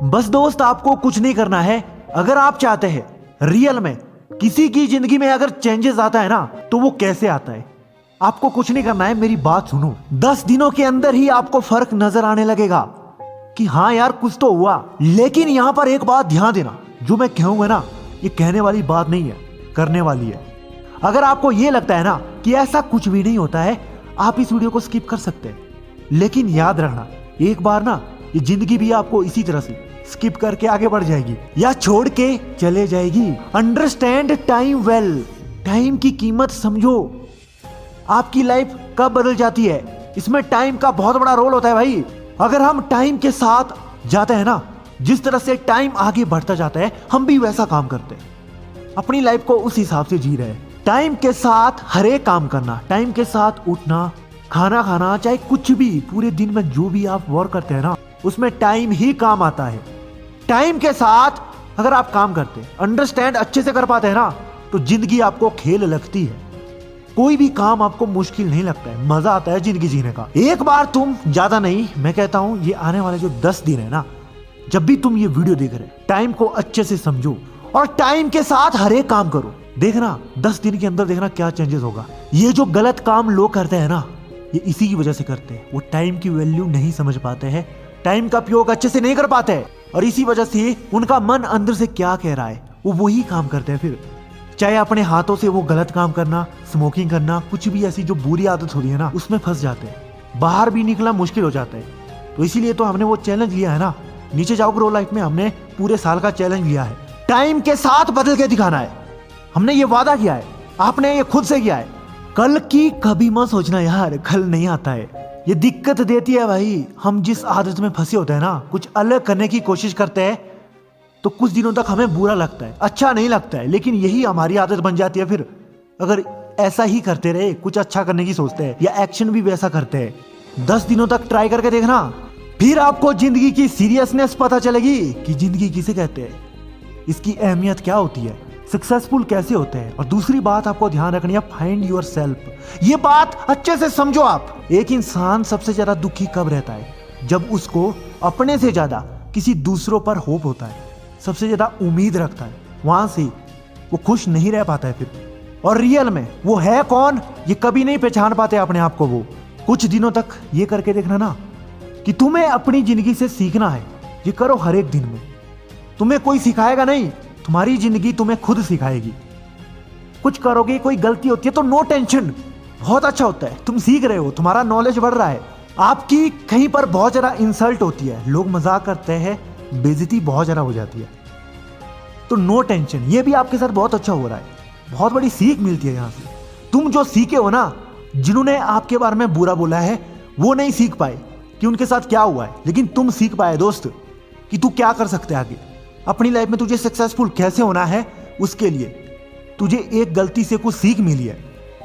बस दोस्त आपको कुछ नहीं करना है। अगर आप चाहते हैं रियल में किसी की जिंदगी में अगर चेंजेस आता है ना, तो वो कैसे आता है, आपको कुछ नहीं करना है। मेरी बात सुनो, 10 दिनों के अंदर ही आपको फर्क नजर आने लगेगा कि हाँ यार कुछ तो हुआ। लेकिन यहां पर एक बात ध्यान देना, जो मैं कहूंगा ना, ये कहने वाली बात नहीं है, करने वाली है। अगर आपको ये लगता है ना कि ऐसा कुछ भी नहीं होता है, आप इस वीडियो को स्किप कर सकते हैं। लेकिन याद रखना, एक बार ना ये जिंदगी भी आपको इसी तरह से स्किप करके आगे बढ़ जाएगी या छोड़ के चले जाएगी। अंडरस्टैंड टाइम वेल, टाइम की कीमत समझो। आपकी लाइफ कब बदल जाती है, इसमें टाइम का बहुत बड़ा रोल होता है भाई। अगर हम टाइम के साथ जाते हैं ना, जिस तरह से टाइम आगे बढ़ता जाता है, हम भी वैसा काम करते हैं, अपनी लाइफ को उस हिसाब से जी रहे हैं। टाइम के साथ हर एक काम करना, टाइम के साथ उठना, खाना खाना, चाहे कुछ भी, पूरे दिन में जो भी आप वर्क करते हैं ना, उसमें टाइम ही काम आता है। टाइम के साथ अगर आप काम करते हैं, अंडरस्टैंड अच्छे से कर पाते हैं ना, तो जिंदगी आपको खेल लगती है। कोई भी काम आपको मुश्किल नहीं लगता है, मजा आता है जिंदगी जीने का। एक बार तुम, ज्यादा नहीं, मैं कहता हूं ये आने वाले जो 10 दिन है ना, जब भी तुम ये वीडियो देख रहे, टाइम को अच्छे से समझो और टाइम के साथ हर एक काम करो। देखना 10 दिन के अंदर देखना क्या चेंजेस होगा। ये जो गलत काम लोग करते हैं ना, ये इसी की वजह से करते हैं। वो टाइम की वैल्यू नहीं समझ पाते हैं, टाइम का उपयोग अच्छे से नहीं कर पाते हैं, और इसी वजह से उनका मन अंदर से क्या कह रहा है, वो वही काम करते हैं। फिर चाहे अपने हाथों से वो गलत काम करना, स्मोकिंग करना, कुछ भी ऐसी जो बुरी आदत होती है ना, उसमें फंस जाते हैं, बाहर भी निकलना मुश्किल हो जाता है। तो इसीलिए तो हमने वो चैलेंज लिया है ना, नीचे जाओ ग्रो लाइफ में हमने पूरे साल का चैलेंज लिया है, टाइम के साथ बदल के दिखाना है। हमने ये वादा किया है, आपने ये खुद से किया है। कल की कभी मत सोचना यार, कल नहीं आता है, ये दिक्कत देती है भाई। हम जिस आदत में फंसे होते हैं ना, कुछ अलग करने की कोशिश करते हैं तो कुछ दिनों तक हमें बुरा लगता है, अच्छा नहीं लगता है, लेकिन यही हमारी आदत बन जाती है। फिर अगर ऐसा ही करते रहे, कुछ अच्छा करने की सोचते हैं या एक्शन भी वैसा करते हैं, 10 दिनों तक ट्राई करके देखना, फिर आपको जिंदगी की सीरियसनेस पता चलेगी कि जिंदगी किसे कहते हैं, इसकी अहमियत क्या होती है, सक्सेसफुल कैसे होते हैं। और दूसरी बात आपको ध्यान रखनी है, फाइंड योर सेल्फ। ये बात अच्छे से समझो आप। एक इंसान सबसे ज्यादा दुखी कब रहता है, जब उसको अपने से ज्यादा किसी दूसरों पर होप होता है, सबसे ज्यादा उम्मीद रखता है, वहां से वो खुश नहीं रह पाता है फिर। और रियल में वो है कौन, ये कभी नहीं पहचान पाते अपने आप को। वो कुछ दिनों तक ये करके देखना ना कि तुम्हें अपनी जिंदगी से सीखना है, ये करो हर एक दिन में। तुम्हें कोई सिखाएगा नहीं, तुम्हारी जिंदगी तुम्हें खुद सिखाएगी। कुछ करोगे, कोई गलती होती है तो नो टेंशन, बहुत अच्छा होता है, तुम सीख रहे हो, तुम्हारा नॉलेज बढ़ रहा है। आपकी कहीं पर बहुत ज्यादा इंसल्ट होती है, लोग मजाक करते हैं, बेइज्जती बहुत ज्यादा हो जाती है, तो नो टेंशन, ये भी आपके साथ बहुत अच्छा हो रहा है, बहुत बड़ी सीख मिलती है यहाँ से। तुम जो सीखे हो ना, जिन्होंने आपके बारे में बुरा बोला है वो नहीं सीख पाए कि उनके साथ क्या हुआ है, लेकिन तुम सीख पाए दोस्त कि तू क्या कर सकते है आगे अपनी लाइफ में। तुझे सक्सेसफुल कैसे होना है, उसके लिए तुझे एक गलती से कुछ सीख मिली है।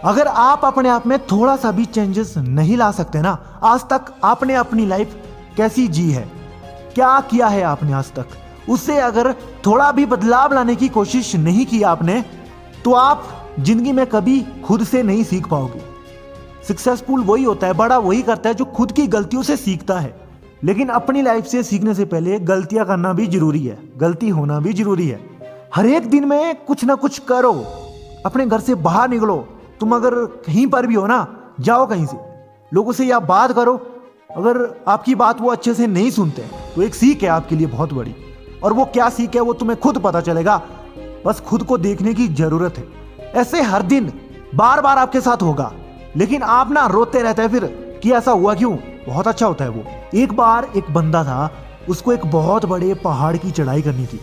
अगर आप अपने आप में थोड़ा सा भी चेंजेस नहीं ला सकते ना, आज तक आपने अपनी लाइफ कैसी जी है, क्या किया है आपने आज तक, उससे अगर थोड़ा भी बदलाव लाने की कोशिश नहीं की आपने, तो आप जिंदगी में कभी खुद से नहीं सीख पाओगे। सक्सेसफुल वही होता है, बड़ा वही करता है जो खुद की गलतियों से सीखता है। लेकिन अपनी लाइफ से सीखने से पहले गलतियां करना भी जरूरी है, गलती होना भी जरूरी है। हर एक दिन में कुछ ना कुछ करो, अपने घर से बाहर निकलो। तुम अगर कहीं पर भी हो ना, जाओ कहीं से, लोगों से या बात करो। अगर आपकी बात वो अच्छे से नहीं सुनते तो एक सीख है आपके लिए बहुत बड़ी, और वो क्या सीख है वो तुम्हें खुद पता चलेगा, बस खुद को देखने की जरूरत है। ऐसे हर दिन बार बार आपके साथ होगा, लेकिन आप ना रोते रहते हैं फिर कि ऐसा हुआ क्यों। बहुत अच्छा होता है वो। एक बार एक बंदा था, उसको एक बहुत बड़े पहाड़ की चढ़ाई करनी थी।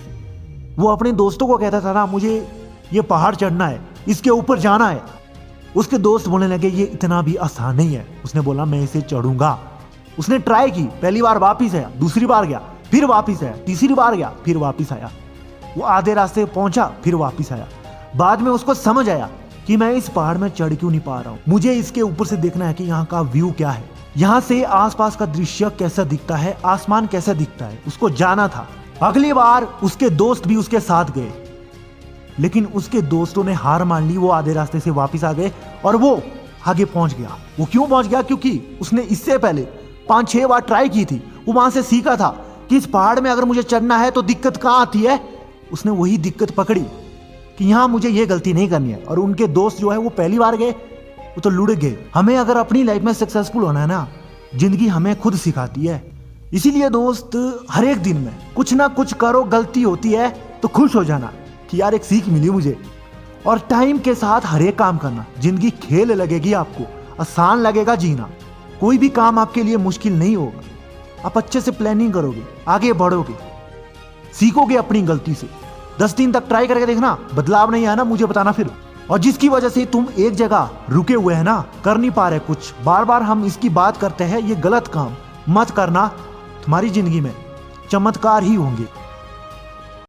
वो अपने दोस्तों को कहता था ना, मुझे ये पहाड़ चढ़ना है, इसके ऊपर जाना है। उसके दोस्त बोलने लगे ये इतना भी आसान नहीं है। उसने बोला मैं इसे चढ़ूंगा। उसने ट्राई की, पहली बार वापिस आया, दूसरी बार गया, फिर वापिस आया, तीसरी बार गया, फिर वापिस आया। वो आधे रास्ते पहुंचा, फिर वापिस आया। बाद में उसको समझ आया कि मैं इस पहाड़ में चढ़ क्यों नहीं पा रहा हूँ, मुझे इसके ऊपर से देखना है कि यहाँ का व्यू क्या है, यहाँ से आसपास का दृश्य कैसा दिखता है, आसमान कैसा दिखता है, उसको जाना था। अगली बार उसके दोस्त भी उसके साथ गए, लेकिन उसके दोस्तों ने हार मान ली। वो आधे रास्ते से वापस आ गए और वो आगे पहुंच गया। वो क्यों पहुंच गया? क्योंकि उसने इससे पहले 5-6 बार ट्राई की थी, वो वहां से सीखा था कि इस पहाड़ में अगर मुझे चढ़ना है तो दिक्कत कहाँ आती है, उसने वही दिक्कत पकड़ी कि यहाँ मुझे ये गलती नहीं करनी है। और उनके दोस्त जो है वो पहली बार गए, वो तो लुढ़क गए। हमें अगर अपनी लाइफ में सक्सेसफुल होना है ना, जिंदगी हमें खुद सिखाती है। इसीलिए दोस्त, हर एक दिन में कुछ ना कुछ करो, गलती होती है तो खुश हो जाना कि यार एक सीख मिली मुझे। और टाइम के साथ हर एक काम करना, जिंदगी खेल लगेगी आपको, आसान लगेगा जीना। कोई भी काम आपके लिए मुश्किल नहीं होगा। आप अच्छे से प्लानिंग करोगे, आगे बढ़ोगे, सीखोगे अपनी गलती से। 10 दिन तक ट्राई करके देखना, बदलाव नहीं आया ना मुझे बताना फिर। और जिसकी वजह से तुम एक जगह रुके हुए हैं ना, कर नहीं पा रहे कुछ, बार बार हम इसकी बात करते हैं, ये गलत काम मत करना। तुम्हारी जिंदगी में चमत्कार ही होंगे।